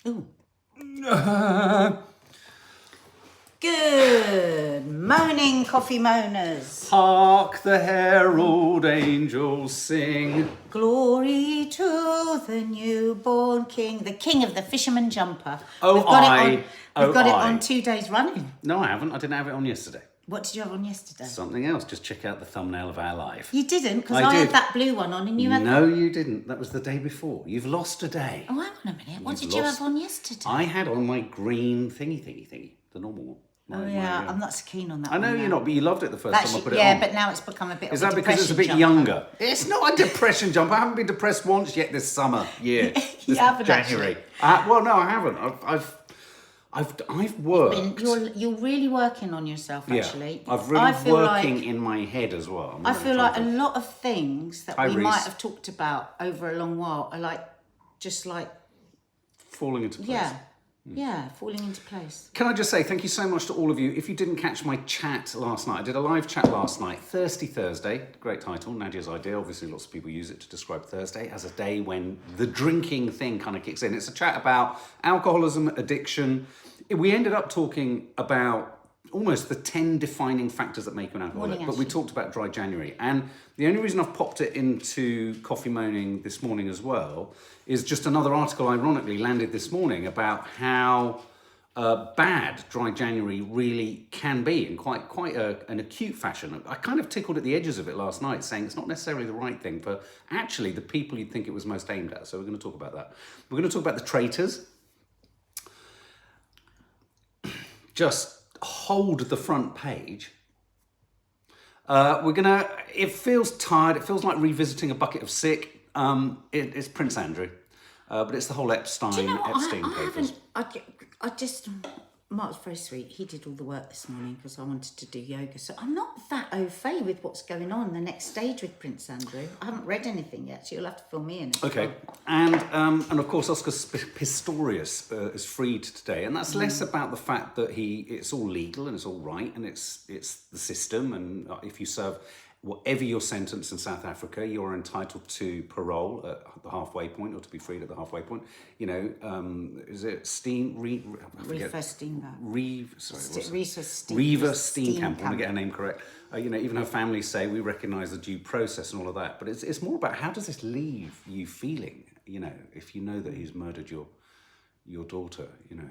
Ooh. Good morning, coffee moaners. Hark the herald angels sing. Glory to the newborn king, the king of the fisherman jumper. Oh, we've got aye. We've got it aye. on 2 days running. No, I haven't. I didn't have it on yesterday. What did you have on yesterday? Something else. Just check out the thumbnail of our live. You didn't, because I I had did. that blue one on and you had No, you didn't. That was the day before. You've lost a day. Oh, hang on a minute. What You've did you lost- have on yesterday? I had on my green thingy, the normal one. Oh, yeah, I'm not so keen on that I know one you're now. not, but you loved it the first time I put it yeah, on. but now it's become a bit Is of a that because it's a bit depression younger? It's not a depression jump. I haven't been depressed once yet this summer. Yeah, You haven't January. Well, no, I haven't. I've worked. You're really working on yourself, actually. Yeah, I've really working in my head as well. I feel like a lot of things that we Reece. might have talked about over a long while are like, just like, falling into place. yeah, falling into place. Can I just say thank you so much to all of you. If you didn't catch my chat last night, I did a live chat last night, Thirsty Thursday, great title, Nadia's idea. Obviously lots of people use it to describe Thursday as a day when the drinking thing kind of kicks in. It's a chat about alcoholism, addiction. We ended up talking about almost the 10 defining factors that make you an alcoholic, but we talked about dry January. And the only reason I've popped it into Coffee Moaning this morning as well is just another article, ironically, landed this morning about how bad dry January really can be in quite an acute fashion. I kind of tickled at the edges of it last night, saying it's not necessarily the right thing for actually the people you'd think it was most aimed at. So we're going to talk about that. We're going to talk about the traitors. Just hold the front page. It feels tired. It feels like revisiting a bucket of sick. It's Prince Andrew, but it's the whole Epstein papers. Mark was very sweet. He did all the work this morning because I wanted to do yoga. So I'm not that au fait with what's going on the next stage with Prince Andrew. I haven't read anything yet, so you'll have to fill me in. Okay, and of course Oscar Pistorius is freed today, and that's less about the fact that it's all legal and it's all right and it's the system, and if you serve whatever your sentence in South Africa, you're entitled to parole at the halfway point, or to be freed at the halfway point. You know, is it Reva Steenkamp. I want to get her name correct. You know, even her family say we recognise the due process and all of that. But it's more about how does this leave you feeling? You know, if you know that he's murdered your daughter, you know.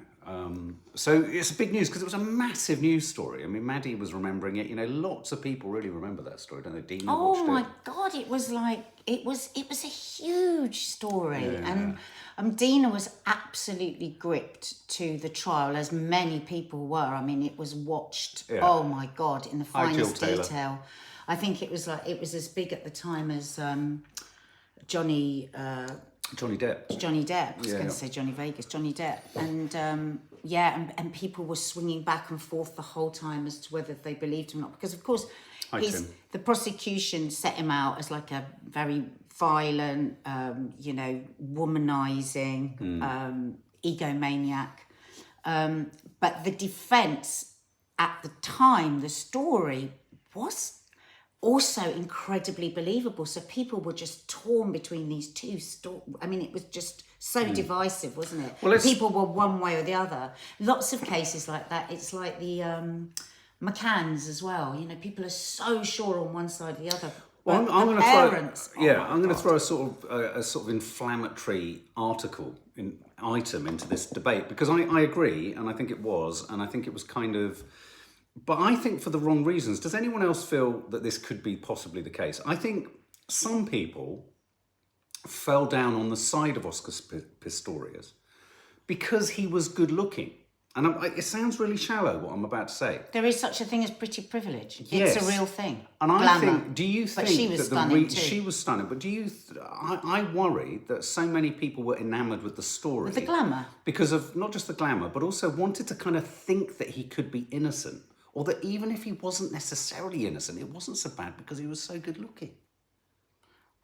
So it's a big news because it was a massive news story. I mean, Maddie was remembering it. You know, lots of people really remember that story, don't they? Dina watched it. Oh my God, it was a huge story. Yeah. And Dina was absolutely gripped to the trial, as many people were. I mean, it was watched, oh my God, in the finest detail. I think it was as big at the time as Johnny Depp. I was going to say Johnny Vegas, Johnny Depp. And and people were swinging back and forth the whole time as to whether they believed him or not. Because, of course, the prosecution set him out as like a very violent, womanizing, egomaniac. But the defense at the time, the story was also incredibly believable. So people were just torn between these two stories. I mean, it was just so divisive, wasn't it? Well, people were one way or the other. Lots of cases like that. It's like the McCanns as well. You know, people are so sure on one side or the other. Well, I'm going to throw a sort of inflammatory item into this debate, because I agree, and I think it was kind of. But I think for the wrong reasons. Does anyone else feel that this could be possibly the case? I think some people fell down on the side of Oscar Pistorius because he was good looking. And it sounds really shallow, what I'm about to say. There is such a thing as pretty privilege. Yes. It's a real thing. And I think, do you think... But she was stunning too. She was stunning, but do you... I worry that so many people were enamoured with the story. With the glamour. Because of not just the glamour, but also wanted to kind of think that he could be innocent. Or that even if he wasn't necessarily innocent, it wasn't so bad because he was so good looking.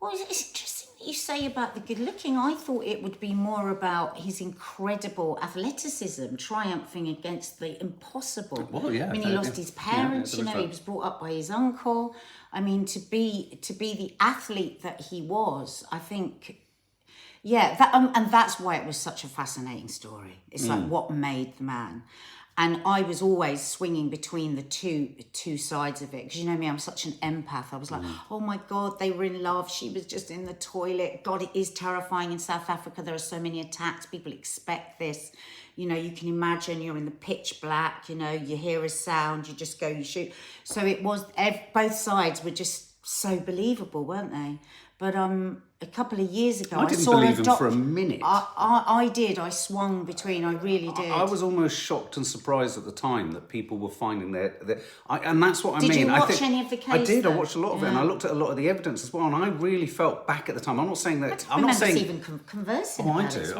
Well, it's interesting that you say about the good looking. I thought it would be more about his incredible athleticism triumphing against the impossible. Well, yeah. I mean, he lost his parents, he was brought up by his uncle. I mean, to be the athlete that he was, I think Yeah, and that's why it was such a fascinating story. It's like what made the man. And I was always swinging between the two sides of it. Because you know me, I'm such an empath. I was like, oh my God, they were in love. She was just in the toilet. God, it is terrifying in South Africa. There are so many attacks. People expect this. You know, you can imagine you're in the pitch black, you know, you hear a sound, you just go, you shoot. So it was, both sides were just so believable, weren't they? But a couple of years ago, I didn't believe him for a minute. I did. I swung between. I really did. I was almost shocked and surprised at the time that people were finding and that's what I mean. Did you watch I think, any of the case? I did. Though? I watched a lot of it, and I looked at a lot of the evidence as well. And I really felt back at the time. I'm not saying that. I'm not saying even conversing. Oh, I about do. it,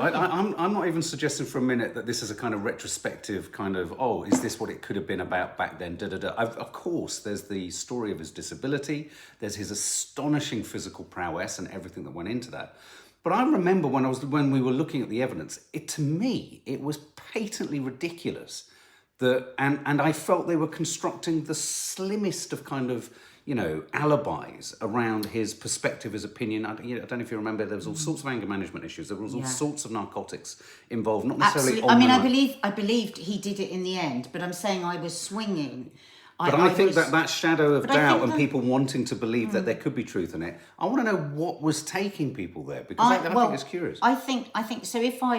I'm not even suggesting for a minute that this is a kind of retrospective kind of, oh, is this what it could have been about back then? Of course, there's the story of his disability. There's his astonishing physical prowess and everything that went into that. But I remember when we were looking at the evidence, to me, it was patently ridiculous that, and I felt they were constructing the slimmest of kind of, you know, alibis around his perspective, his opinion. I don't know if you remember, there was all sorts of anger management issues. There was all sorts of narcotics involved, not necessarily. Absolutely. I mean, I believed he did it in the end, but I'm saying I was swinging. But I think that shadow of doubt and people wanting to believe that there could be truth in it, I want to know what was taking people there, because I think it's curious. I think so. If I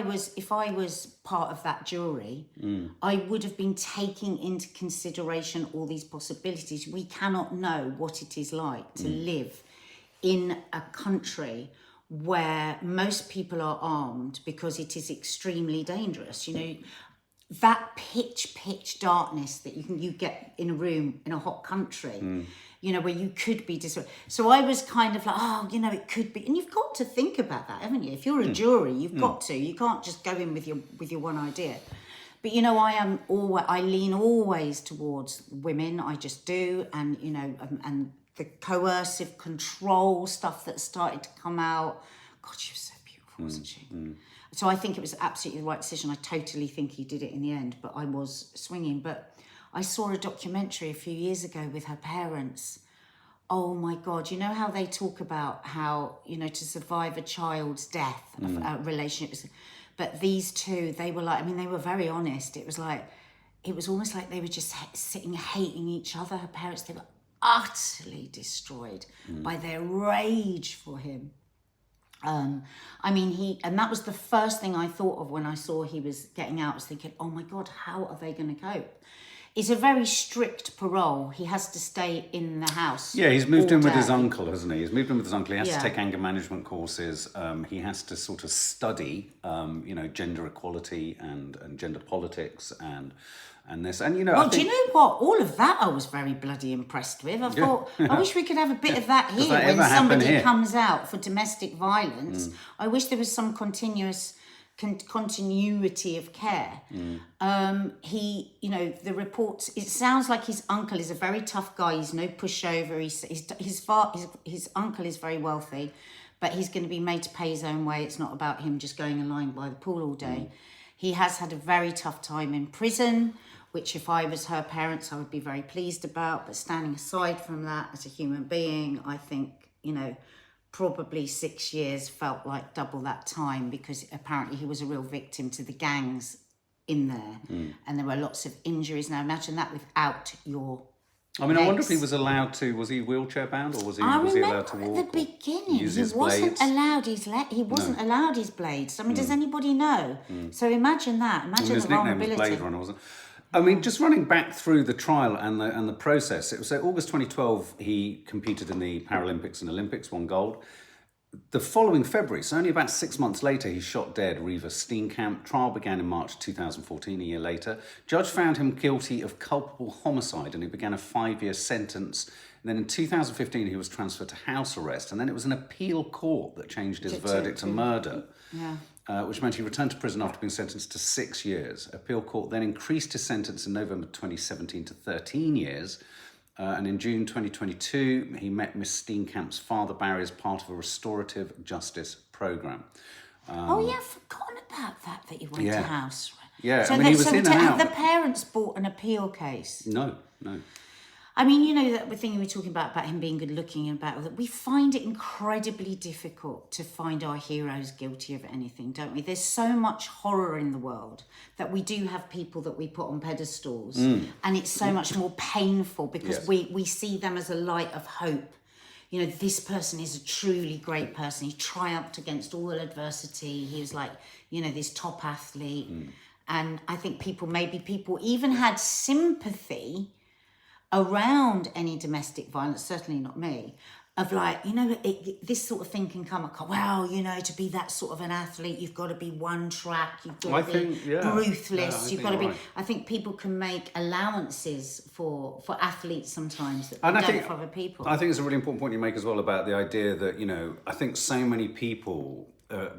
was part of that jury, I would have been taking into consideration all these possibilities. We cannot know what it is like to live in a country where most people are armed, because it is extremely dangerous. You know, that pitch darkness that you get in a room in a hot country, you know, where you could be so I was kind of like, oh, you know, it could be, and you've got to think about that, haven't you? If you're a jury, you've got to, you can't just go in with your one idea. But you know, I lean always towards women. I just do, and you know, and the coercive control stuff that started to come out. God, she was so beautiful, wasn't she? So I think it was absolutely the right decision. I totally think he did it in the end, but I was swinging. But I saw a documentary a few years ago with her parents. Oh my God, you know how they talk about how, you know, to survive a child's death, a relationship. But these two, they were like, I mean, they were very honest. It was almost like they were just sitting hating each other. Her parents, they were utterly destroyed by their rage for him. I mean, and that was the first thing I thought of when I saw he was getting out. I was thinking, oh my God, how are they going to cope? It's a very strict parole. He has to stay in the house. Yeah, he's moved in with his uncle, hasn't he? He's moved in with his uncle. He has to take anger management courses. He has to sort of study, you know, gender equality and gender politics and this. And, you know, well, do you know what? All of that I was very bloody impressed with. I thought, I wish we could have a bit of that here when somebody comes out for domestic violence. I wish there was some continuity of care. He, you know, the reports, it sounds like his uncle is a very tough guy. He's no pushover. His uncle is very wealthy, but he's going to be made to pay his own way. It's not about him just going and lying by the pool all day. He has had a very tough time in prison, which if I was her parents, I would be very pleased about. But standing aside from that, as a human being, I think, you know, probably 6 years felt like double that time, because apparently he was a real victim to the gangs in there. And there were lots of injuries. Now imagine that without your legs. I wonder if he was allowed to, was he wheelchair bound, or was he allowed to walk? At the beginning, use he his wasn't blades? allowed his blades. I mean, does anybody know? So imagine that. Imagine his the nickname was vulnerability. Blade Runner, wasn't it? I mean, just running back through the trial and the process, it was August 2012, he competed in the Paralympics and Olympics, won gold. The following February, so only about 6 months later, he shot dead Reeva Steenkamp. Trial began in March 2014, a year later. Judge found him guilty of culpable homicide, and he began a 5-year sentence. And then in 2015, he was transferred to house arrest. And then it was an appeal court that changed his verdict to murder, which meant he returned to prison after being sentenced to 6 years. Appeal court then increased his sentence in November 2017 to 13 years. And in June 2022, he met Miss Steenkamp's father, Barry, as part of a restorative justice programme. I've forgotten about that you went to house. Yeah, So I mean, he was in and out. Have the parents bought an appeal case? No. I mean, you know, that thing we were talking about him being good looking and about that, we find it incredibly difficult to find our heroes guilty of anything, don't we? There's so much horror in the world that we do have people that we put on pedestals, and it's so much more painful because we see them as a light of hope. You know, this person is a truly great person. He triumphed against all adversity. He was like, you know, this top athlete. And I think people even had sympathy around any domestic violence, certainly not me, of like, you know, this sort of thing can come across, well, you know, to be that sort of an athlete, you've got to be one track, you've got to be ruthless, you've got to be... Right. I think people can make allowances for athletes sometimes that they don't for other people. I think it's a really important point you make as well about the idea that, you know, I think so many people...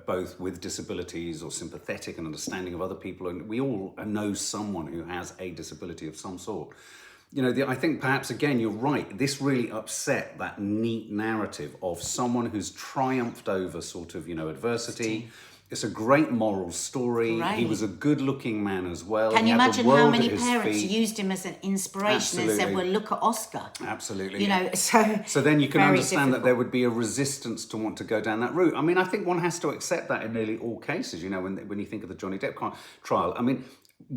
both with disabilities or sympathetic and understanding of other people, and we all know someone who has a disability of some sort. You know, I think perhaps, again, you're right, this really upset that neat narrative of someone who's triumphed over sort of, you know, adversity. It's a great moral story. Right. He was a good-looking man as well. Can you imagine how many parents used him as an inspiration and said, well, look at Oscar. Absolutely. You know, so then you can understand that there would be a resistance to want to go down that route. I mean, I think one has to accept that in nearly all cases, you know, when you think of the Johnny Depp trial. I mean,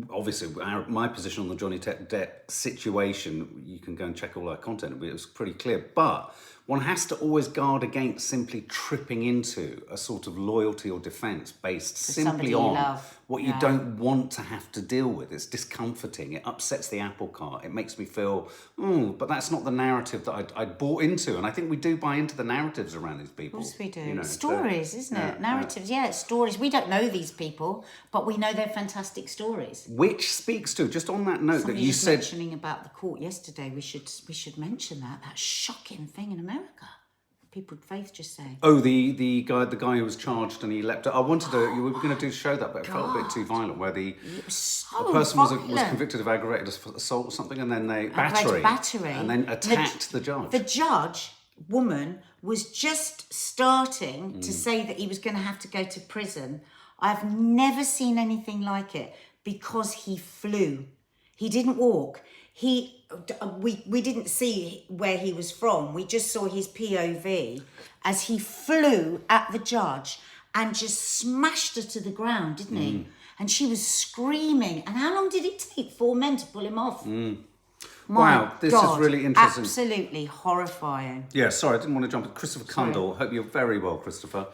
obviously, my position on the Johnny Depp situation, you can go and check all our content, but it was pretty clear. But one has to always guard against simply tripping into a sort of loyalty or defence based simply on what you don't want to have to deal with. It's discomforting. It upsets the apple cart. It makes me feel, but that's not the narrative that I bought into. And I think we do buy into the narratives around these people. Of course we do. You know, stories, isn't it? Narratives, it's stories. We don't know these people, but we know they're fantastic stories. Which speaks to, just on that note, Somebody that you said... mentioning about the court yesterday, we should mention that shocking thing in America. People, Faith just saying. Oh, the guy who was charged and he leapt. I wanted to. We were going to show that, but it felt a bit too violent. Where the person was convicted of aggravated assault or something, and then they battery, and then attacked the judge. The woman was just starting to say that he was going to have to go to prison. I've never seen anything like it because he flew. He didn't walk. We didn't see where he was from. We just saw his POV as he flew at the judge and just smashed her to the ground, didn't he? And she was screaming. And how long did it take 4 men to pull him off? Wow, this is really interesting. Absolutely horrifying. Yeah, sorry, I didn't want to jump. Christopher Cundall, hope you're very well, Christopher.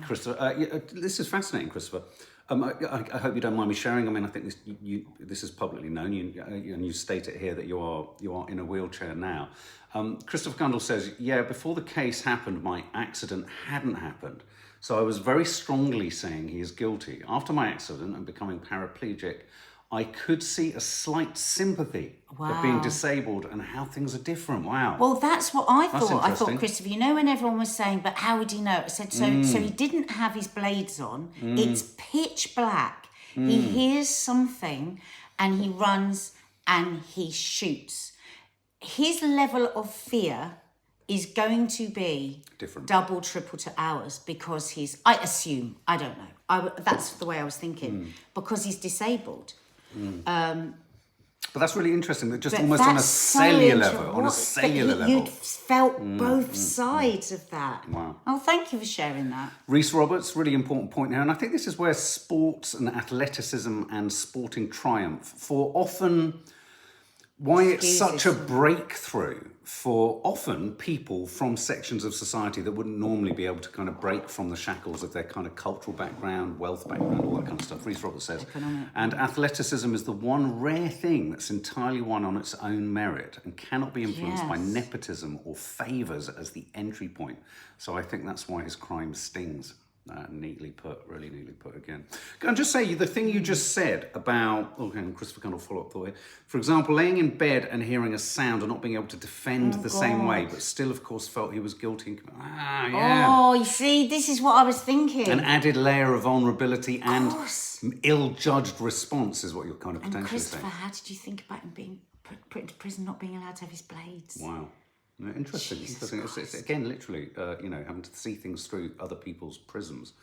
Christopher, this is fascinating, Christopher. I hope you don't mind me sharing. I mean, I think this is publicly known, and you state it here that you are in a wheelchair now. Christopher Cundall says, before the case happened, my accident hadn't happened. So I was very strongly saying he is guilty. After my accident and becoming paraplegic, I could see a slight sympathy of being disabled and how things are different. Wow. Well, that's what I thought. I thought, Christopher, you know, when everyone was saying, but how would he know? I said, so he didn't have his blades on. It's pitch black. He hears something and he runs and he shoots. His level of fear is going to be different, double, triple to ours because I assume, I don't know. That's the way I was thinking, because he's disabled. But that's really interesting. That just almost on a cellular level, you'd felt both sides of that. Wow. Oh, thank you for sharing that. Rhys Roberts, really important point here, and I think this is where sports and athleticism and sporting triumph for often. Why it's such a breakthrough for often people from sections of society that wouldn't normally be able to kind of break from the shackles of their kind of cultural background, wealth background, all that kind of stuff. Rhys Roberts says. And athleticism is the one rare thing that's entirely won on its own merit and cannot be influenced by nepotism or favours as the entry point. So I think that's why his crime stings. Neatly put, really neatly put again. Can I just say, the thing you just said about, Christopher Cundall follow-up thought here. For example, laying in bed and hearing a sound and not being able to defend the same way, but still, of course, felt he was guilty. Oh, you see, this is what I was thinking. An added layer of vulnerability and ill-judged response is what you're kind of potentially saying. Christopher, how did you think about him being put into prison, not being allowed to have his blades? Wow. Interesting. It's again, literally, having to see things through other people's prisms.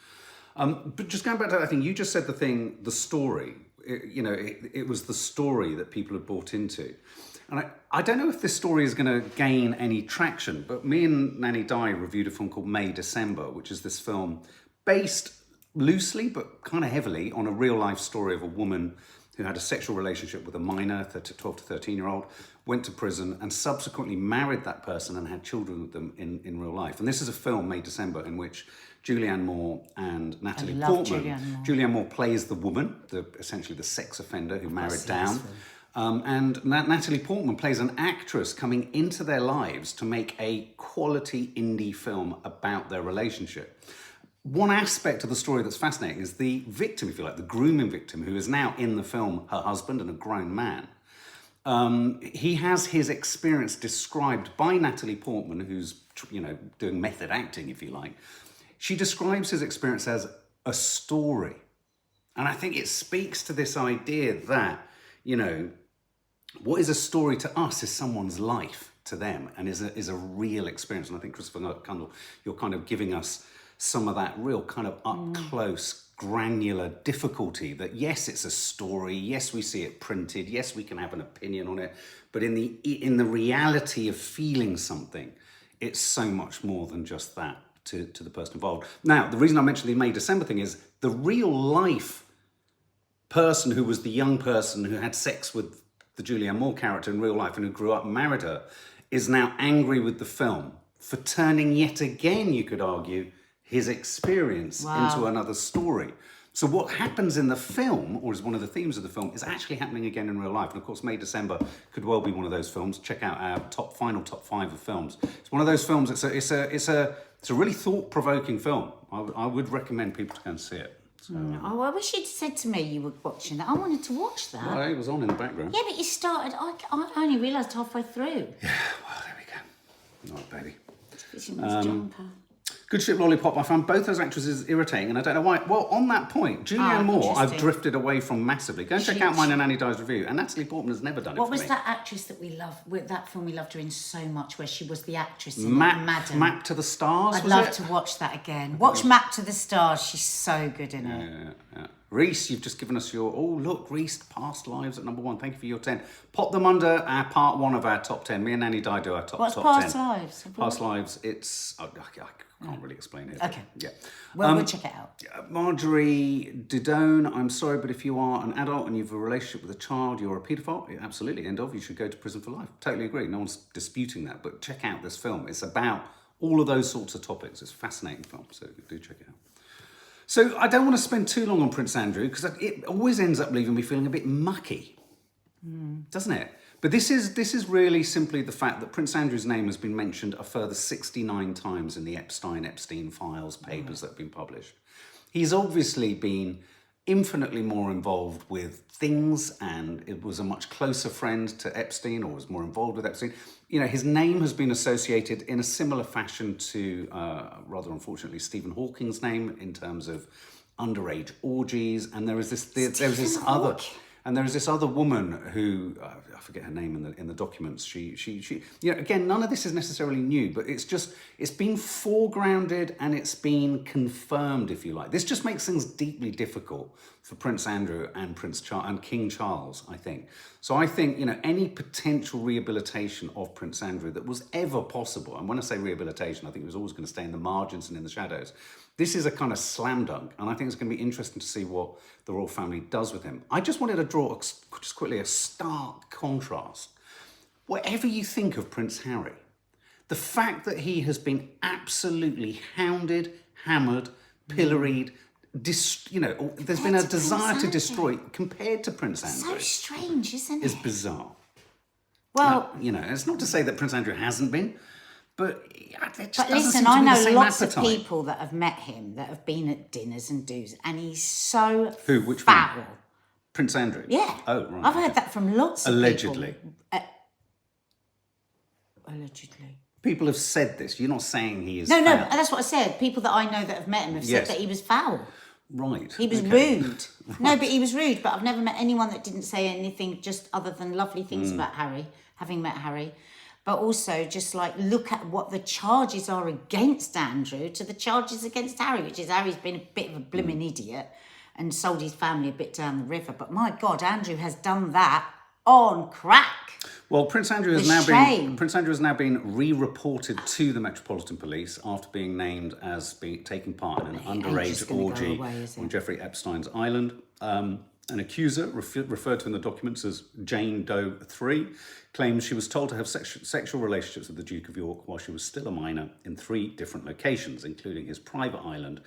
But just going back to that thing, you just said the story. It was the story that people had bought into. And I don't know if this story is going to gain any traction, but me and Nanny Di reviewed a film called May December, which is this film based loosely but kind of heavily on a real life story of a woman who had a sexual relationship with a minor, 12 to 13-year-old, went to prison and subsequently married that person and had children with them in real life. And this is a film, May December, in which Julianne Moore and Natalie Portman. Julianne Moore plays the woman, essentially the sex offender who married down. And Natalie Portman plays an actress coming into their lives to make a quality indie film about their relationship. One aspect of the story that's fascinating is the victim, if you like, the grooming victim, who is now in the film her husband and a grown man. He has his experience described by Natalie Portman, who's doing method acting, if you like. She describes his experience as a story. And I think it speaks to this idea that, what is a story to us is someone's life to them and is a real experience. And I think, Christopher Cundall, you're kind of giving us some of that real kind of up-close, granular difficulty that, yes, it's a story, yes, we see it printed, yes, we can have an opinion on it, but in the reality of feeling something, it's so much more than just that to the person involved. Now, the reason I mentioned the May December thing is the real life person who was the young person who had sex with the Julianne Moore character in real life and who grew up and married her is now angry with the film for turning yet again, you could argue, his experience into another story. So what happens in the film, or is one of the themes of the film, is actually happening again in real life. And of course, May December could well be one of those films. Check out our top 5 of films. It's one of those films. It's a really thought-provoking film. I would recommend people to go and see it. So, I wish you'd said to me you were watching that. I wanted to watch that. Well, it was on in the background. Yeah, but you started. I only realised halfway through. Yeah, well, there we go. All right, baby. It's in his jumper. Good Ship Lollipop, I found both those actresses irritating, and I don't know why. Well, on that point, Julianne Moore, I've drifted away from massively. Go and check out mine and Annie Dye's review. And Natalie Portman has never done it for me. What was that actress that we love, with that film we loved her in so much, where she was the actress in Madam? Map to the Stars, I'd love to watch that again. Watch Map to the Stars. She's so good in it. Yeah. Reese, you've just given us your... Oh, look, Reese, Past Lives at number 1. Thank you for your 10. Pop them under our part 1 of our top 10. Me and Nanny Dye do our top 10. What's Past Lives? Past Lives, it's... I can't really explain it. Okay. Yeah. Well, we'll check it out. Marjorie Didone, I'm sorry, but if you are an adult and you have a relationship with a child, you're a paedophile. Yeah, absolutely, end of. You should go to prison for life. Totally agree. No one's disputing that. But check out this film. It's about all of those sorts of topics. It's a fascinating film, so do check it out. So I don't want to spend too long on Prince Andrew because it always ends up leaving me feeling a bit mucky, doesn't it? But this is really simply the fact that Prince Andrew's name has been mentioned a further 69 times in the Epstein files papers that have been published. He's obviously been infinitely more involved with things, and it was a much closer friend to Epstein, or was more involved with Epstein. His name has been associated in a similar fashion to, rather unfortunately, Stephen Hawking's name in terms of underage orgies. And there is this other woman who I forget her name in the documents. She again, none of this is necessarily new, but it's been foregrounded and it's been confirmed, if you like. This just makes things deeply difficult for Prince Andrew and and King Charles, I think. So I think any potential rehabilitation of Prince Andrew that was ever possible, and when I say rehabilitation, I think it was always going to stay in the margins and in the shadows. This is a kind of slam dunk, and I think it's going to be interesting to see what the royal family does with him. I just wanted to draw just quickly a stark contrast. Whatever you think of Prince Harry, the fact that he has been absolutely hounded, hammered, pilloried, there's been a desire to destroy compared to Prince Andrew. So strange, isn't it? It's bizarre. Well, it's not to say that Prince Andrew hasn't been, but there just doesn't listen, seem to I be the know same lots appetite. of people that have met him, that have been at dinners and do's, and he's so Which foul. one? Prince Andrew? Yeah. Oh, right. I've heard that from lots of Allegedly. people. Allegedly. People have said this. You're not saying he is No, foul. that's what I said. People that I know that have met him have said that he was foul. Right. He was rude. No, but he was rude. But I've never met anyone that didn't say anything just other than lovely things about Harry, having met Harry. But also just look at what the charges are against Andrew to the charges against Harry, which is Harry's been a bit of a blooming idiot and sold his family a bit down the river. But my God, Andrew has done that on crack. Well, Prince Andrew has now been re-reported to the Metropolitan Police after being named as taking part in an underage orgy on Jeffrey Epstein's island. An accuser, referred to in the documents as Jane Doe 3, claims she was told to have sexual relationships with the Duke of York while she was still a minor in 3 different locations, including his private island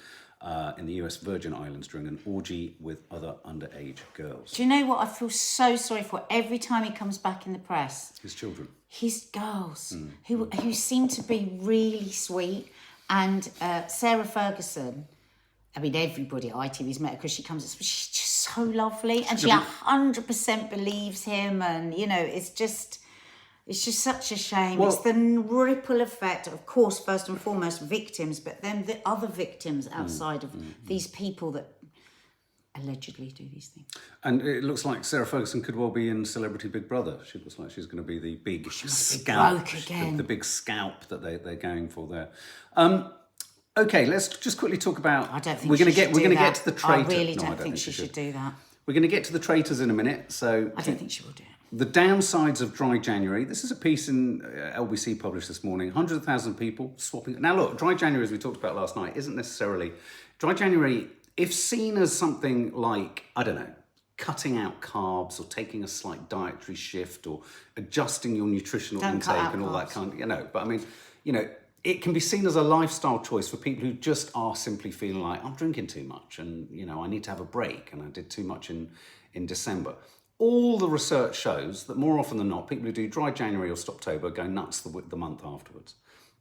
in the US Virgin Islands during an orgy with other underage girls. Do you know what I feel so sorry for every time he comes back in the press? His children. His girls, who seem to be really sweet. And Sarah Ferguson, I mean, everybody at ITV's met her because she comes, she's just so lovely. And she 100% believes him. And, you know, it's just such a shame. Well, it's the ripple effect, of course, first and foremost, victims, but then the other victims outside of these people that allegedly do these things. And it looks like Sarah Ferguson could well be in Celebrity Big Brother. She looks like she's going to be the big scalp, the big scalp that they're going for there. Okay, let's just quickly talk about. I don't think we're going to get to the I traitors. really don't think she should do that. We're going to get to the traitors in a minute. So I don't think she will do it. The downsides of dry January. This is a piece in LBC published this morning. 100,000 people swapping. Now look, dry January, as we talked about last night, isn't necessarily dry January. If seen as something like, I don't know, cutting out carbs or taking a slight dietary shift or adjusting your nutritional intake and all that kind of, but I mean, it can be seen as a lifestyle choice for people who just are simply feeling like, I'm drinking too much and, I need to have a break and I did too much in December. All the research shows that more often than not, people who do dry January or Stoptober go nuts the month afterwards.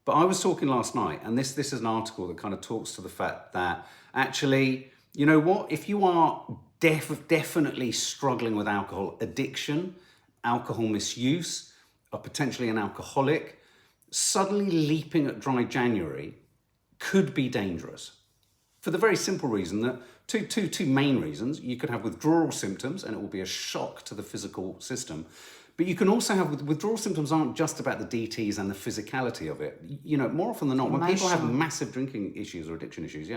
But I was talking last night, and this is an article that kind of talks to the fact that actually, you know what, if you are definitely struggling with alcohol addiction, alcohol misuse, or potentially an alcoholic, suddenly leaping at dry January could be dangerous. For the very simple reason that two main reasons. You could have withdrawal symptoms and it will be a shock to the physical system. But you can also have withdrawal symptoms aren't just about the DTs and the physicality of it. More often than not, when people have massive drinking issues or addiction issues,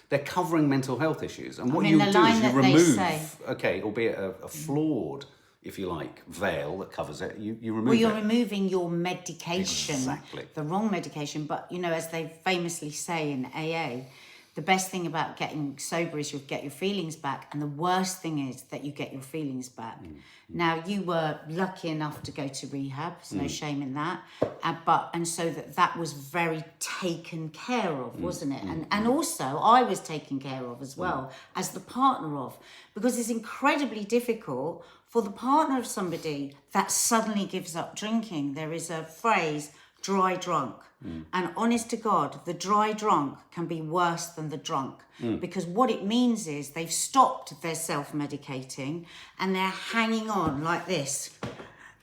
they're covering mental health issues. And what you do is you remove, albeit a flawed, if you like, veil that covers it, you remove it. Well, you're removing your medication. Exactly. The wrong medication. But, as they famously say in AA, the best thing about getting sober is you'll get your feelings back. And the worst thing is that you get your feelings back. Now, you were lucky enough to go to rehab. There's no shame in that. And so that was very taken care of, wasn't it? And also, I was taken care of as well as the partner of. Because it's incredibly difficult for the partner of somebody that suddenly gives up drinking. There is a phrase, dry drunk. And honest to God, the dry drunk can be worse than the drunk because what it means is they've stopped their self-medicating and they're hanging on like this.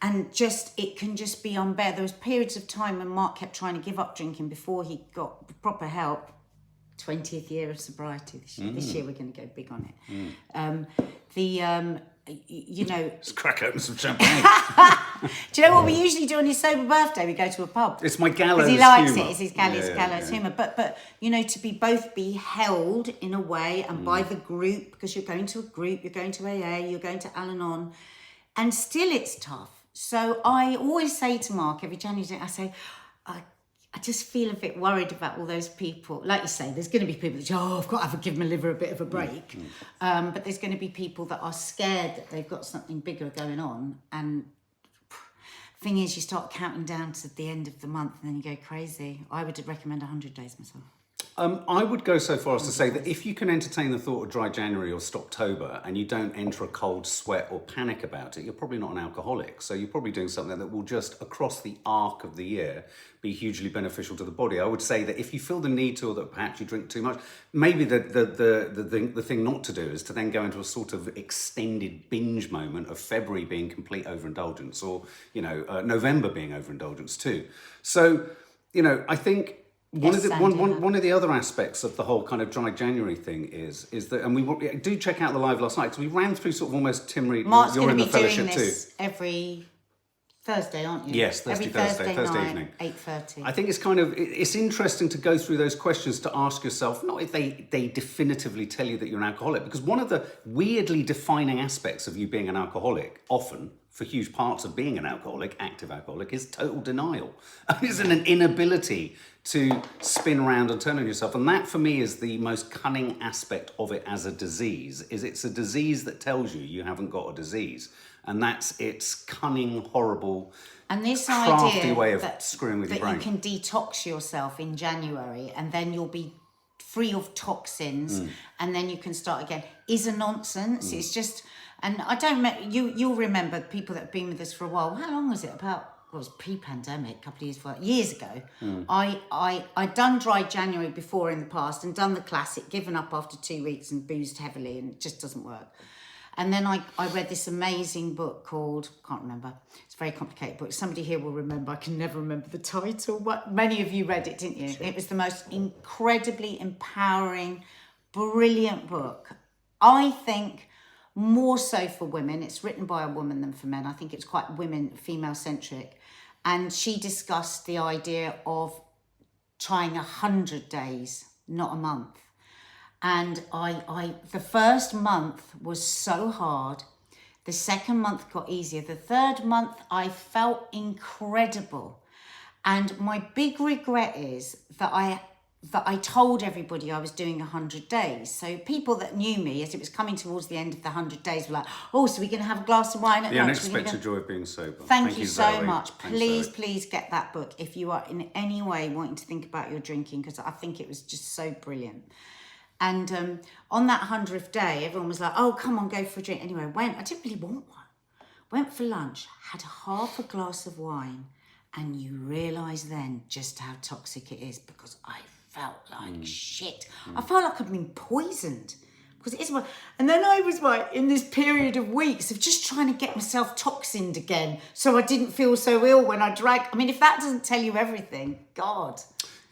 And it can just be unbearable. There was periods of time when Mark kept trying to give up drinking before he got proper help. 20th year of sobriety this year. This year we're going to go big on it. Let's crack open some champagne. Do you know what we usually do on his sober birthday? We go to a pub. It's my gallows humour. Because he likes humour. it. It's his gallows humour. But to both be held in a way and by the group, because you're going to a group, you're going to AA, you're going to Al-Anon, and still it's tough. So I always say to Mark every January, I say, I just feel a bit worried about all those people. Like you say, there's going to be people that say, I've got to give my liver a bit of a break. But there's going to be people that are scared that they've got something bigger going on. And the thing is, you start counting down to the end of the month and then you go crazy. I would recommend 100 days myself. I would go so far as to say that if you can entertain the thought of dry January or Stoptober and you don't enter a cold sweat or panic about it, you're probably not an alcoholic. So you're probably doing something that will just, across the arc of the year, be hugely beneficial to the body. I would say that if you feel the need to, or that perhaps you drink too much, maybe the thing not to do is to then go into a sort of extended binge moment of February being complete overindulgence, or November being overindulgence too. So I think. One of the other aspects of the whole kind of dry January thing is that, and we do check out the live last night because we ran through sort of almost Tim Reed. Mark's you're in the doing fellowship this too. Every Thursday, aren't you? Yes, Thursday evening. 8:30. I think it's interesting to go through those questions to ask yourself, not if they definitively tell you that you're an alcoholic, because one of the weirdly defining aspects of you being an alcoholic, often for huge parts of being an alcoholic, active alcoholic, is total denial. It's an inability to spin around and turn on yourself. And that, for me, is the most cunning aspect of it as a disease, is it's a disease that tells you haven't got a disease. And that's its cunning, horrible, and this crafty idea way of that, screwing with your that brain. you can detox yourself in January and then you'll be free of toxins and then you can start again is a nonsense. It's just, and I don't, you'll remember people that have been with us for a while. How long was it? About, well, it was pre-pandemic, a couple of years ago. I'd done dry January before in the past and done the classic, given up after 2 weeks and boozed heavily, and it just doesn't work. And then I read this amazing book called, can't remember, it's a very complicated book. Somebody here will remember, I can never remember the title. But many of you read it, didn't you? Sure. It was the most incredibly empowering, brilliant book. I think more so for women. It's written by a woman than for men. I think it's quite female-centric. And she discussed the idea of trying 100 days, not a month. And the first month was so hard. The second month got easier. The third month, I felt incredible. And my big regret is that I told everybody I was doing 100 days. So people that knew me as it was coming towards the end of the 100 days were like, oh, so we're going to have a glass of wine at lunch. The unexpected joy of being sober. Thank you so Zoe. much. Thanks, Please get that book if you are in any way wanting to think about your drinking, because I think it was just so brilliant. And on that 100th day, everyone was like, oh, come on, go for a drink. Anyway, I didn't really want one. Went for lunch, had half a glass of wine, and you realise then just how toxic it is, because I felt like shit. I felt like I'd been poisoned. Because it is one. And then I was like in this period of weeks of just trying to get myself toxined again so I didn't feel so ill when I drank. I mean, if that doesn't tell you everything, God.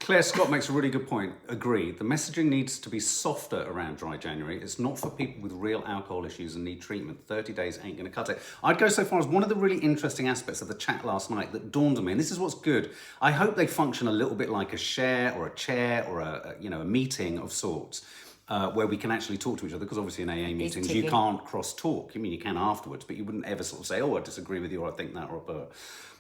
Claire Scott makes a really good point. Agree. The messaging needs to be softer around dry January. It's not for people with real alcohol issues and need treatment. 30 days ain't going to cut it. I'd go so far as one of the really interesting aspects of the chat last night that dawned on me, and this is what's good. I hope they function a little bit like a share or a chair or a meeting of sorts. Where we can actually talk to each other, because obviously in AA meetings you can't cross talk. I mean, you can afterwards, but you wouldn't ever sort of say, oh, I disagree with you, or I think that, or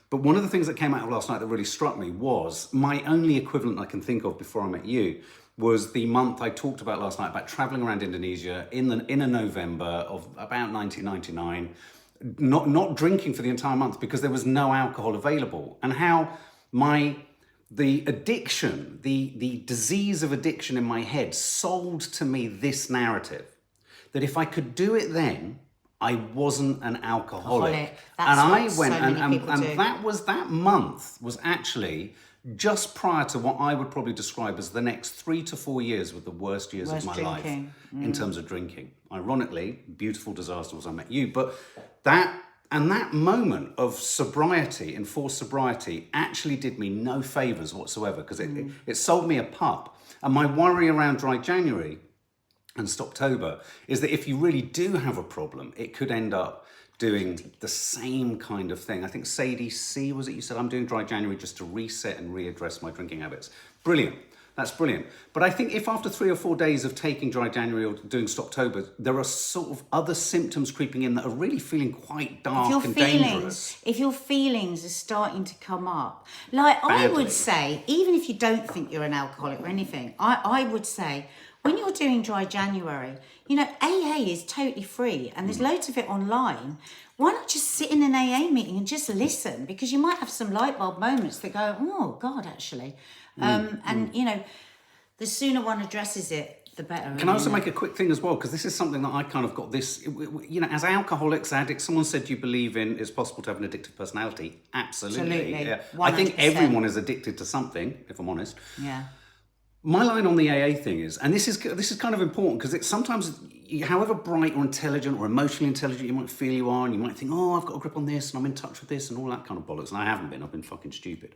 But one of the things that came out of last night that really struck me was my only equivalent I can think of before I met you was the month I talked about last night, about traveling around Indonesia in a November of about 1999, not drinking for the entire month because there was no alcohol available, and how the addiction, the disease of addiction in my head sold to me this narrative, that if I could do it then, I wasn't an alcoholic. That's and I what went, so many people do. that month was actually just prior to what I would probably describe as the next 3 to 4 years were the worst years of my life in terms of drinking. Ironically, beautiful disaster was I met you, but that moment of sobriety, enforced sobriety, actually did me no favours whatsoever, because it sold me a pup. And my worry around dry January and Stoptober is that if you really do have a problem, it could end up doing the same kind of thing. I think Sadie C, was it? You said, I'm doing dry January just to reset and readdress my drinking habits. Brilliant. That's brilliant. But I think if after 3 or 4 days of taking dry January or doing Stoptober, there are sort of other symptoms creeping in that are really feeling quite dark and dangerous. If your feelings are starting to come up, like badly. I would say, even if you don't think you're an alcoholic or anything, I would say, when you're doing dry January, AA is totally free and there's loads of it online. Why not just sit in an AA meeting and just listen? Because you might have some light bulb moments that go, oh, God, actually. The sooner one addresses it, the better. Can I also make a quick thing as well? Because this is something that I kind of got this, as alcoholics, addicts, someone said, do you believe it's possible to have an addictive personality? Absolutely. Yeah. 100%. I think everyone is addicted to something, if I'm honest. Yeah. My line on the AA thing is, and this is kind of important, because it's sometimes, however bright or intelligent or emotionally intelligent you might feel you are, and you might think, oh, I've got a grip on this and I'm in touch with this and all that kind of bollocks, and I haven't been, I've been fucking stupid.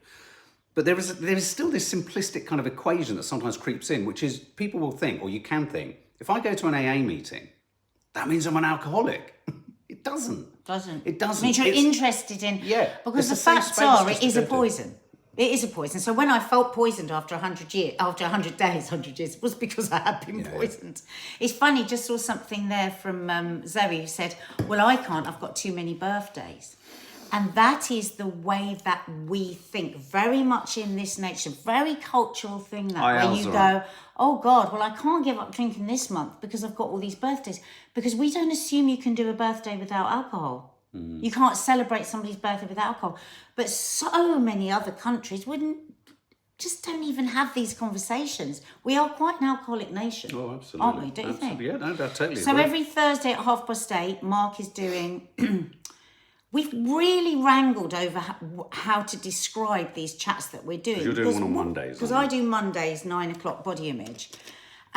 But there is still this simplistic kind of equation that sometimes creeps in, which is people will think, or you can think, if I go to an AA meeting, that means I'm an alcoholic. It doesn't. It doesn't. It means you're interested in... Yeah. Because the facts are, it is a poison. It is a poison. So when I felt poisoned after 100 days, it was because I had been poisoned. It's funny, just saw something there from Zoe who said, well, I can't, I've got too many birthdays. And that is the way that we think, very much in this nation, very cultural thing that where you go, oh God, well, I can't give up drinking this month because I've got all these birthdays. Because we don't assume you can do a birthday without alcohol. You can't celebrate somebody's birthday without alcohol. But so many other countries don't even have these conversations. We are quite an alcoholic nation. Oh, absolutely. Aren't we? Don't you think? Yeah, no, I totally So agree. every Thursday at 8:30, Mark is doing... We've really wrangled over how to describe these chats that we're doing. You're doing one on Mondays. Because I do Mondays, 9 o'clock body image.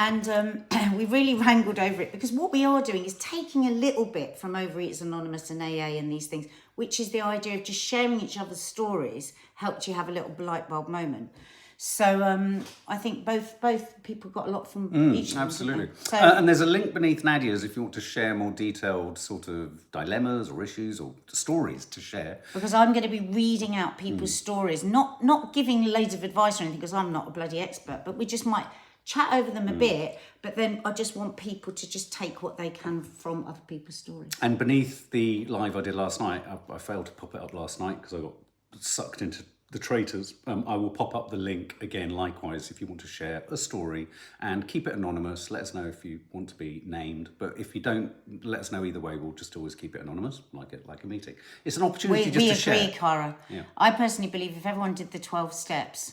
And we really wrangled over it because what we are doing is taking a little bit from Overeaters Anonymous and AA and these things, which is the idea of just sharing each other's stories, helped you have a little light bulb moment. So I think both people got a lot from each of them. Absolutely. So, And there's a link beneath Nadia's if you want to share more detailed sort of dilemmas or issues or stories to share. because I'm going to be reading out people's stories, not giving loads of advice or anything because I'm not a bloody expert, but we just might chat over them a bit, but then I just want people to just take what they can from other people's stories. And beneath the live I did last night, I failed to pop it up last night because I got sucked into the Traitors. I will pop up the link again, likewise, if you want to share a story and keep it anonymous. Let us know if you want to be named, but if you don't, let us know either way. We'll just always keep it anonymous, like a meeting. It's an opportunity We to share. agree, Cara. Yeah. I personally believe if everyone did the 12 steps,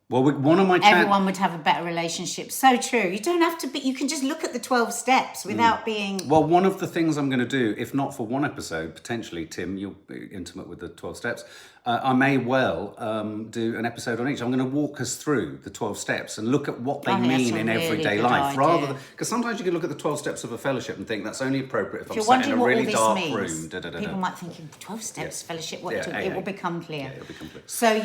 Well, one of my everyone would have a better relationship. So true. You don't have to be, you can just look at the 12 steps without being... Well, one of the things I'm going to do, if not for one episode, potentially, Tim, you'll be intimate with the 12 steps, I may well do an episode on each. I'm going to walk us through the 12 steps and look at what they mean in everyday life. Rather than, because sometimes you can look at the 12 steps of a fellowship and think that's only appropriate if I'm sat in a really dark room. People might think 12 steps fellowship, what Yeah, it will become clear. Yeah, it'll become clear. So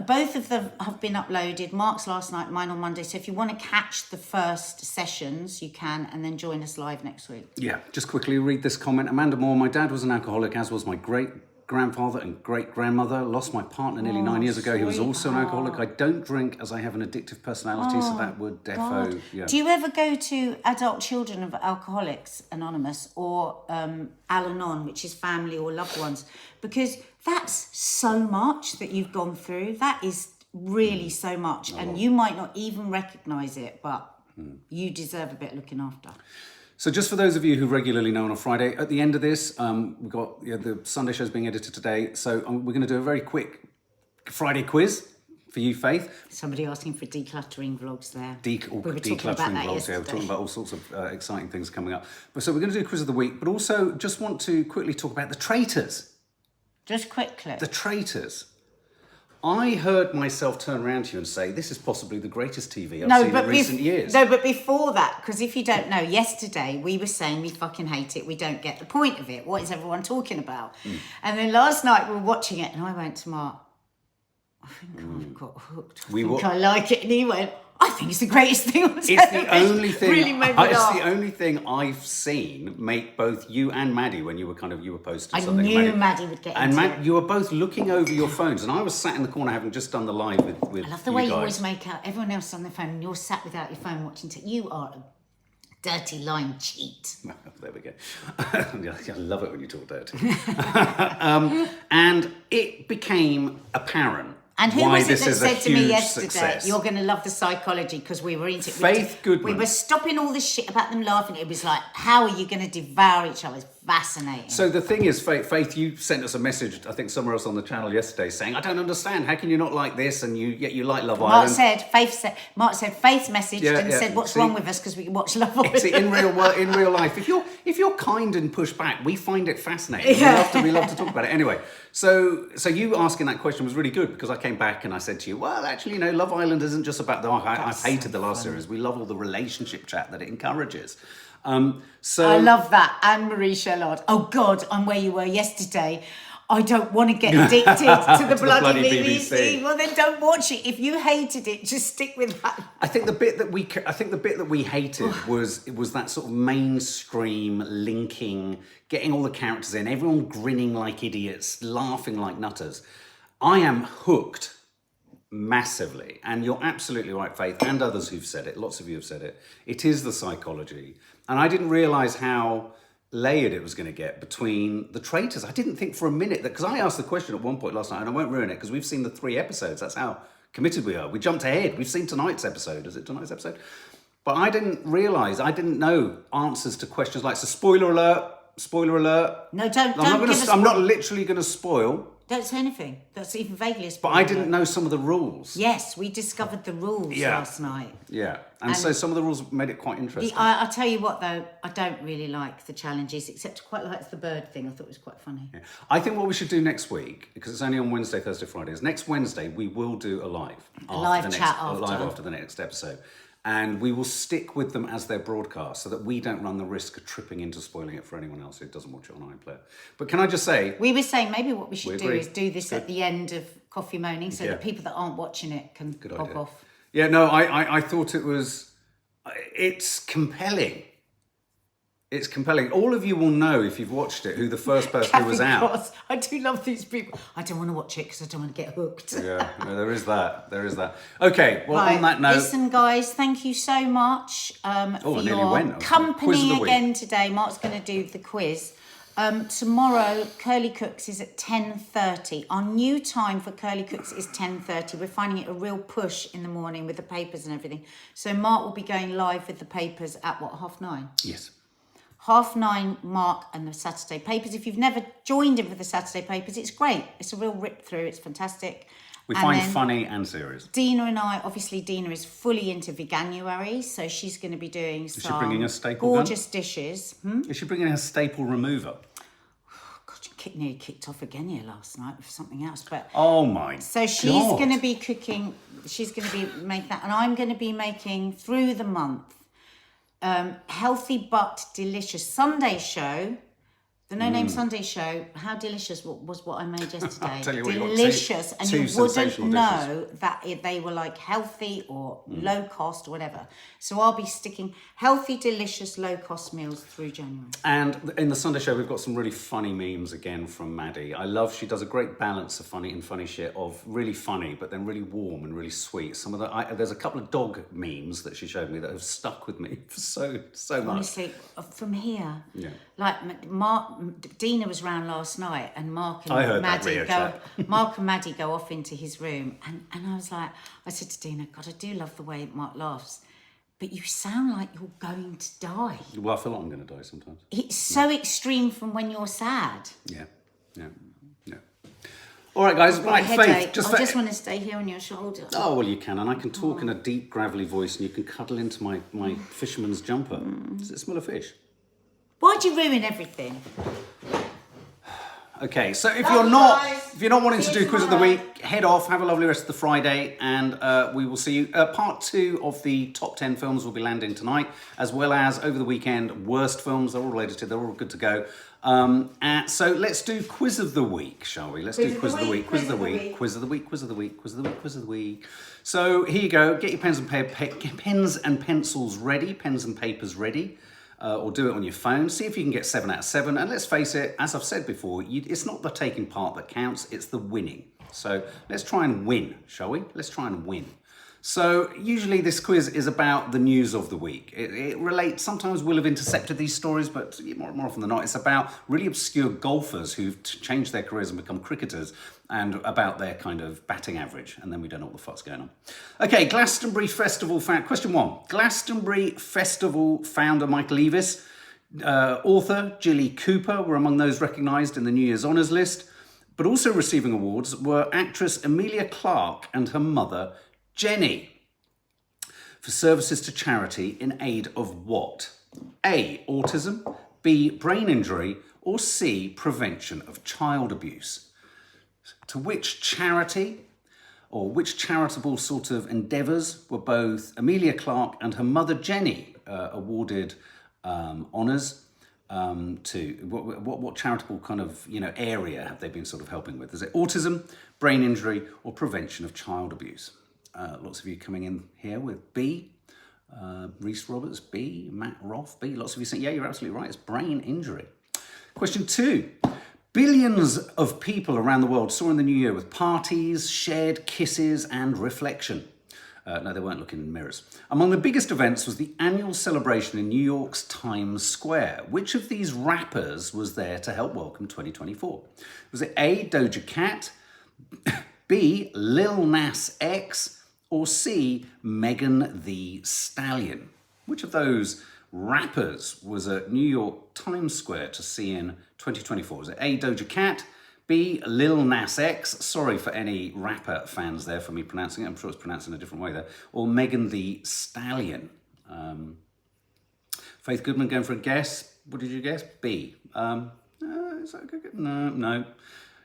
both of them have been uploaded. Mark's last night, mine on Monday. So if you want to catch the first sessions, you can, and then join us live next week. Yeah, just quickly read this comment. Amanda Moore, my dad was an alcoholic, as was my great-grandfather and great-grandmother. Lost my partner nearly 9 years ago. He was also an alcoholic. I don't drink as I have an addictive personality, so that would defo... Yeah. Do you ever go to Adult Children of Alcoholics Anonymous or Al-Anon, which is family or loved ones? Because that's so much that you've gone through. That is really so much. And you might not even recognise it, but you deserve a bit of looking after. So just for those of you who regularly know on a Friday, at the end of this, we've got the Sunday show's being edited today. So we're going to do a very quick Friday quiz for you, Faith. Somebody asking for decluttering vlogs there. Decluttering that vlogs, yeah, we're talking about all sorts of exciting things coming up. But so we're going to do a quiz of the week, but also just want to quickly talk about the Traitors. Just quickly. The Traitors. I heard myself turn around to you and say, this is possibly the greatest TV I've seen in recent years. No, but before that, because if you don't know, yesterday we were saying we fucking hate it, we don't get the point of it. What is everyone talking about? And then last night we were watching it and I went to Mark, I think I've got hooked. I like it. And he went, I think it's the greatest thing on television. It's the only thing. Really made me laugh. It's the only thing I've seen make both you and Maddie when you were posting something. I knew Maddie would get into it. You were both looking over your phones, and I was sat in the corner having just done the live with I love the way you always make out everyone else on their phone, and you're sat without your phone watching. You are a dirty lying cheat. There we go. I love it when you talk dirty. And it became apparent. And who was it that said to me yesterday, success. You're going to love the psychology because we were into it. Faith Goodman. We were stopping all the shit about them laughing. It was like, how are you going to devour each other? It's fascinating. So the thing is, Faith, you sent us a message, I think somewhere else on the channel yesterday, saying, I don't understand, how can you not like this and yet you like Love Island? Mark said, Faith messaged and said, what's wrong with us because we can watch Love Island? See, in real life, if you're kind and push back, we find it fascinating. We love to talk about it. Anyway, so you asking that question was really good because I came back and I said to you, well, actually, Love Island isn't just about I've hated the last series. We love all the relationship chat that it encourages. So I love that. Anne-Marie Shellard. Oh God, I'm where you were yesterday. I don't want to get addicted to the bloody BBC. Well, then don't watch it. If you hated it, just stick with that. I think the bit that we hated was that sort of mainstream linking, getting all the characters in, everyone grinning like idiots, laughing like nutters. I am hooked massively. And you're absolutely right, Faith, and others who've said it, lots of you have said it. It is the psychology. And I didn't realise how layered it was going to get between the traitors. I didn't think for a minute that, because I asked the question at one point last night, and I won't ruin it because we've seen the 3 episodes. That's how committed we are. We jumped ahead. We've seen tonight's episode. Is it tonight's episode? But I didn't realise, I didn't know answers to questions like, so spoiler alert. No, don't I'm not literally going to spoil. Don't say anything. That's even vaguely a spoiler. But I didn't know some of the rules. Yes, we discovered the rules last night. Yeah, and so some of the rules made it quite interesting. I'll tell you what, though, I don't really like the challenges, except I quite like the bird thing. I thought it was quite funny. Yeah. I think what we should do next week, because it's only on Wednesday, Thursday, Friday, is next Wednesday we will do a live. Live after the next episode. And we will stick with them as they're broadcast so that we don't run the risk of tripping into spoiling it for anyone else who doesn't watch it on iPlayer. But can I just say... We were saying maybe what we should do is do this at the end of Coffee Moaning so that people that aren't watching it can pop off. Yeah, no, I thought it was... It's compelling. It's compelling. All of you will know, if you've watched it, who the first person who was out. I do love these people. I don't want to watch it because I don't want to get hooked. Yeah, no, there is that. There is that. Okay, well, on that note... Listen, guys, thank you so much for your company again today. Mark's going to do the quiz. Tomorrow, Curly Cooks is at 10:30. Our new time for Curly Cooks is 10:30. We're finding it a real push in the morning with the papers and everything. So Mark will be going live with the papers at, what, 9:30? Yes. 9:30, Mark and the Saturday Papers. If you've never joined in for the Saturday Papers, it's great. It's a real rip through. It's fantastic. We find funny and serious. Dina and I, obviously Dina is fully into veganuary, so she's going to be doing some bringing a staple gorgeous dishes. Is she bringing a staple remover? God, you nearly kicked off again here last night with something else. But oh my God. So she's going to be cooking, she's going to be making that, and I'm going to be making through the month healthy but delicious Sunday show. The No Name Sunday show. How delicious was what I made yesterday? I'll tell you what, delicious, and you wouldn't know dishes. that they were like healthy or low cost or whatever. So I'll be sticking healthy, delicious, low cost meals through January. And in the Sunday show, we've got some really funny memes again from Maddie. She does a great balance of funny and funny shit, of really funny, but then really warm and really sweet. There's a couple of dog memes that she showed me that have stuck with me for so much. Honestly, from here, like Dina was round last night, and Mark and Maddie go off into his room, and I said to Dina, God, I do love the way Mark laughs, but you sound like you're going to die. Well, I feel like I'm going to die sometimes. It's so extreme from when you're sad. Yeah. All right, guys. Right, Faith. I just want to stay here on your shoulder. Oh, well, you can, and I can talk in a deep, gravelly voice, and you can cuddle into my fisherman's jumper. Does it smell of fish? Why'd you ruin everything? Okay, so if you're not wanting to do quiz of the week, head off, have a lovely rest of the Friday, and we will see you. Part 2 of the top 10 films will be landing tonight, as well as over the weekend, worst films. They're all edited, they're all good to go. So let's do quiz of the week, shall we? Let's do quiz of the week, quiz of the week, quiz of the week, quiz of the week, quiz of the week, quiz of the week. So here you go. Get your pens and pencils ready, pens and papers ready. Or do it on your phone. See if you can get 7 out of 7. And let's face it, as I've said before, it's not the taking part that counts, it's the winning. So let's try and win, shall we? Let's try and win. So usually this quiz is about the news of the week. It relates, sometimes we'll have intercepted these stories, but more often than not, it's about really obscure golfers who've changed their careers and become cricketers, and about their kind of batting average, and then we don't know what the fuck's going on. Okay, Glastonbury Festival question 1. Glastonbury Festival founder Michael Eavis, author Jilly Cooper were among those recognised in the New Year's Honours list, but also receiving awards were actress Emilia Clarke and her mother Jenny, for services to charity in aid of what? A, autism, B, brain injury, or C, prevention of child abuse? To which charity, or which charitable sort of endeavours were both Emilia Clarke and her mother Jenny awarded honours to? What charitable kind of area have they been sort of helping with? Is it autism, brain injury, or prevention of child abuse? Lots of you coming in here with B. Reese Roberts, B. Matt Roth, B. Lots of you saying, yeah, you're absolutely right. It's brain injury. Question 2. Billions of people around the world saw in the new year with parties, shared kisses and reflection. No, they weren't looking in mirrors. Among the biggest events was the annual celebration in New York's Times Square. Which of these rappers was there to help welcome 2024? Was it A, Doja Cat, B, Lil Nas X, or C, Megan Thee Stallion? Which of those rappers was at New York Times Square to see in 2024? Was it A, Doja Cat, B, Lil Nas X, sorry for any rapper fans there for me pronouncing it, I'm sure it's pronounced in a different way there, or Megan Thee Stallion? Faith Goodman going for a guess. What did you guess? B. Is that good? No.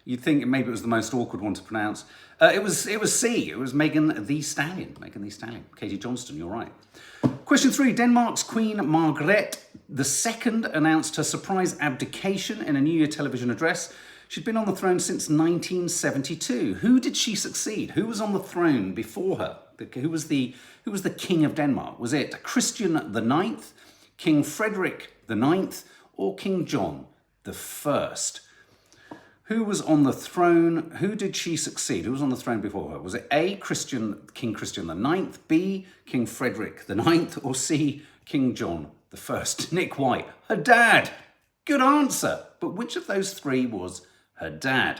You'd think maybe it was the most awkward one to pronounce. It was C. It was Megan Thee Stallion. Megan Thee Stallion. Katie Johnston, you're right. Question 3. Denmark's Queen Margrethe II announced her surprise abdication in a New Year television address. She'd been on the throne since 1972. Who did she succeed? Who was on the throne before her? Who was the King of Denmark? Was it Christian IX, King Frederick IX, or King John I? Who was on the throne? Who did she succeed? Who was on the throne before her? Was it A, King Christian IX, B, King Frederick IX, or C, King John I? Nick White, her dad. Good answer. But which of those three was her dad?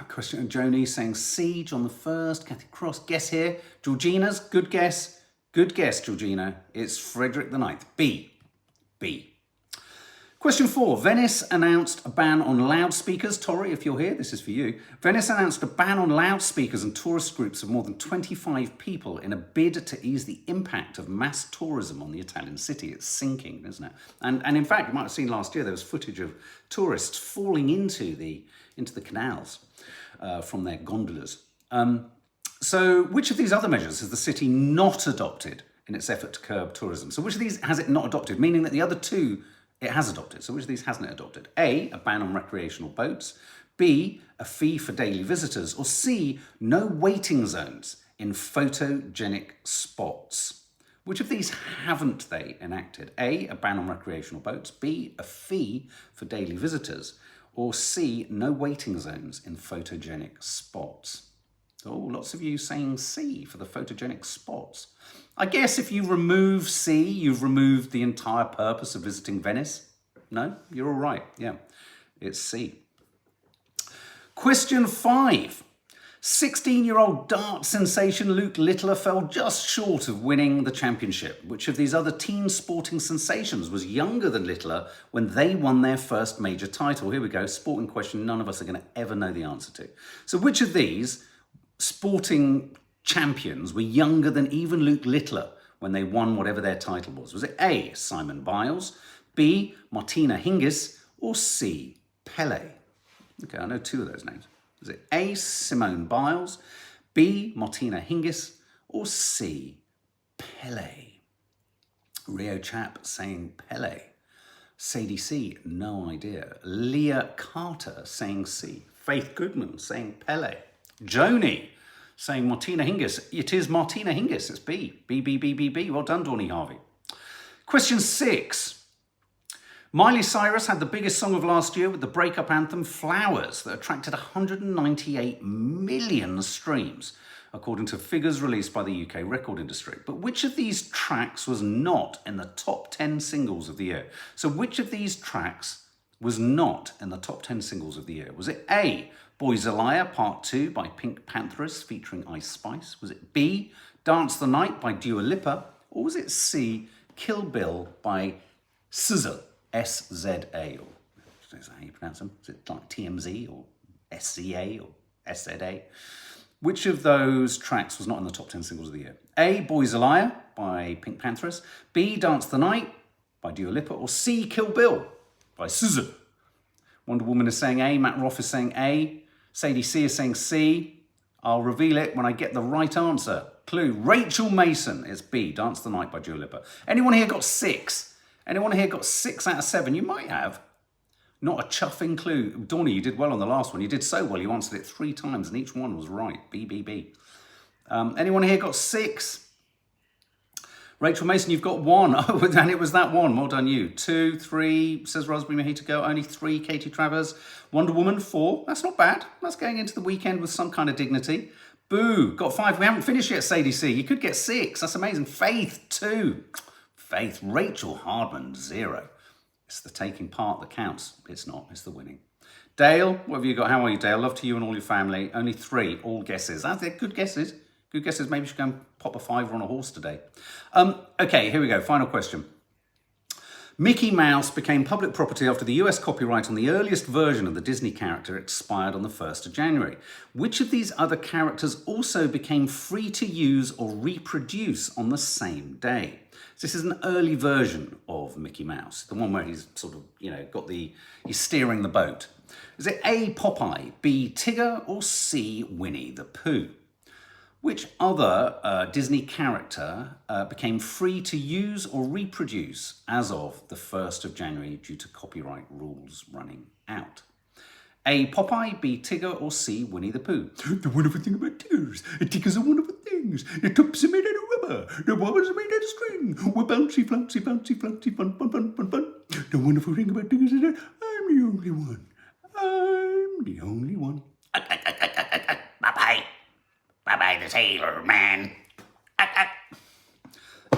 Question. Joni saying C, John I. Kathy Cross, guess here. Georgina's, good guess. Good guess, Georgina. It's Frederick IX. B. Question 4. Venice announced a ban on loudspeakers. Tori, if you're here, this is for you. Venice announced a ban on loudspeakers and tourist groups of more than 25 people in a bid to ease the impact of mass tourism on the Italian city. It's sinking, isn't it? And in fact, you might have seen last year, there was footage of tourists falling into the canals from their gondolas. So which of these other measures has the city not adopted in its effort to curb tourism? So which of these has it not adopted? Meaning that the other two it has adopted. So which of these hasn't it adopted? A, a ban on recreational boats. B, a fee for daily visitors. Or C, no waiting zones in photogenic spots. Which of these haven't they enacted? A, a ban on recreational boats. B, a fee for daily visitors. Or C, no waiting zones in photogenic spots. Oh, lots of you saying C for the photogenic spots. I guess if you remove C, you've removed the entire purpose of visiting Venice. No, you're all right. Yeah, it's C. Question 5. 16-year-old dart sensation Luke Littler fell just short of winning the championship. Which of these other teen sporting sensations was younger than Littler when they won their first major title? Here we go, sporting question none of us are going to ever know the answer to. So which of these sporting champions were younger than even Luke Littler when they won whatever their title was? Was it A, Simon Biles, B, Martina Hingis, or C, Pele? Okay, I know two of those names. Was it A, Simone Biles, B, Martina Hingis, or C, Pele? Rio Chap saying Pele. Sadie C, no idea. Leah Carter saying C. Faith Goodman saying Pele. Joni saying Martina Hingis. It is Martina Hingis. It's B. B. Well done, Dawny Harvey. Question 6. Miley Cyrus had the biggest song of last year with the breakup anthem Flowers that attracted 198 million streams, according to figures released by the UK record industry. But which of these tracks was not in the top 10 singles of the year? So which of these tracks was not in the top 10 singles of the year? Was it A, Boys a Liar Part 2 by Pink Panthers featuring Ice Spice? Was it B, Dance the Night by Dua Lipa? Or was it C, Kill Bill by SZA? S-Z-A, or is that how you pronounce them? Is it like TMZ or SCA or SZA? Which of those tracks was not in the top 10 singles of the year? A, Boys a Liar by Pink Panthers, B, Dance the Night by Dua Lipa, or C, Kill Bill by SZA? Wonder Woman is saying A, Matt Roth is saying A, Sadie C is saying C. I'll reveal it when I get the right answer. Clue, Rachel Mason is B, Dance the Night by Dua Lipa. Anyone here got 6? Anyone here got 6 out of 7? You might have. Not a chuffing clue. Dawny, you did well on the last one. You did so well, you answered it 3 times and each one was right. B. Anyone here got 6? Rachel Mason, you've got 1. Oh, and it was that 1. Well done, you. 2, 3, says Raspberry Mojito Girl. Only 3, Katie Travers. Wonder Woman, 4. That's not bad. That's going into the weekend with some kind of dignity. Boo, got 5. We haven't finished yet, Sadie C. You could get 6. That's amazing. Faith, 2. Faith. Rachel Hardman, 0. It's the taking part that counts. It's not. It's the winning. Dale, what have you got? How are you, Dale? Love to you and all your family. Only 3. All guesses. That's it. Good guesses. Good guesses. Maybe you should go and pop a 5 on a horse today. Okay, here we go. Final question. Mickey Mouse became public property after the US copyright on the earliest version of the Disney character expired on the 1st of January. Which of these other characters also became free to use or reproduce on the same day? So this is an early version of Mickey Mouse, the one where he's sort of, he's steering the boat. Is it A, Popeye, B, Tigger, or C, Winnie the Pooh? Which other Disney character became free to use or reproduce as of the 1st of January due to copyright rules running out? A, Popeye, B, Tigger, or C, Winnie the Pooh? The wonderful thing about Tiggers, Tiggers are wonderful things. The tops are made out of rubber, the bobbers are made out of string. We're bouncy, flouncy, bouncy, flouncy, fun, fun, fun, fun, fun. The wonderful thing about Tiggers is that I'm the only one. I'm the only one. Bye-bye. Bye-bye, the sailor man.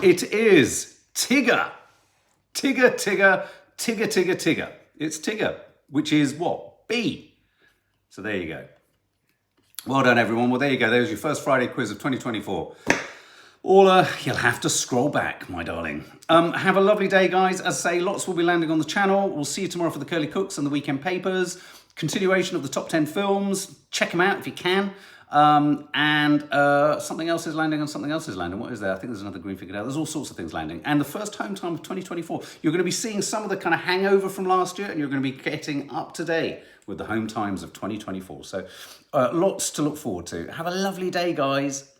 It is Tigger. Tigger, Tigger, Tigger, Tigger, Tigger. It's Tigger, which is what? B. So there you go. Well done, everyone. Well, there you go. There's your first Friday quiz of 2024. All, you'll have to scroll back, my darling. Have a lovely day, guys. As I say, lots will be landing on the channel. We'll see you tomorrow for the Curly Cooks and the Weekend Papers. Continuation of the top 10 films. Check them out if you can. Something else is landing and something else is landing. What is there? I think there's another green figured out. There's all sorts of things landing. And the first home time of 2024. You're going to be seeing some of the kind of hangover from last year, and you're going to be getting up to date with the home times of 2024. So lots to look forward to. Have a lovely day, guys.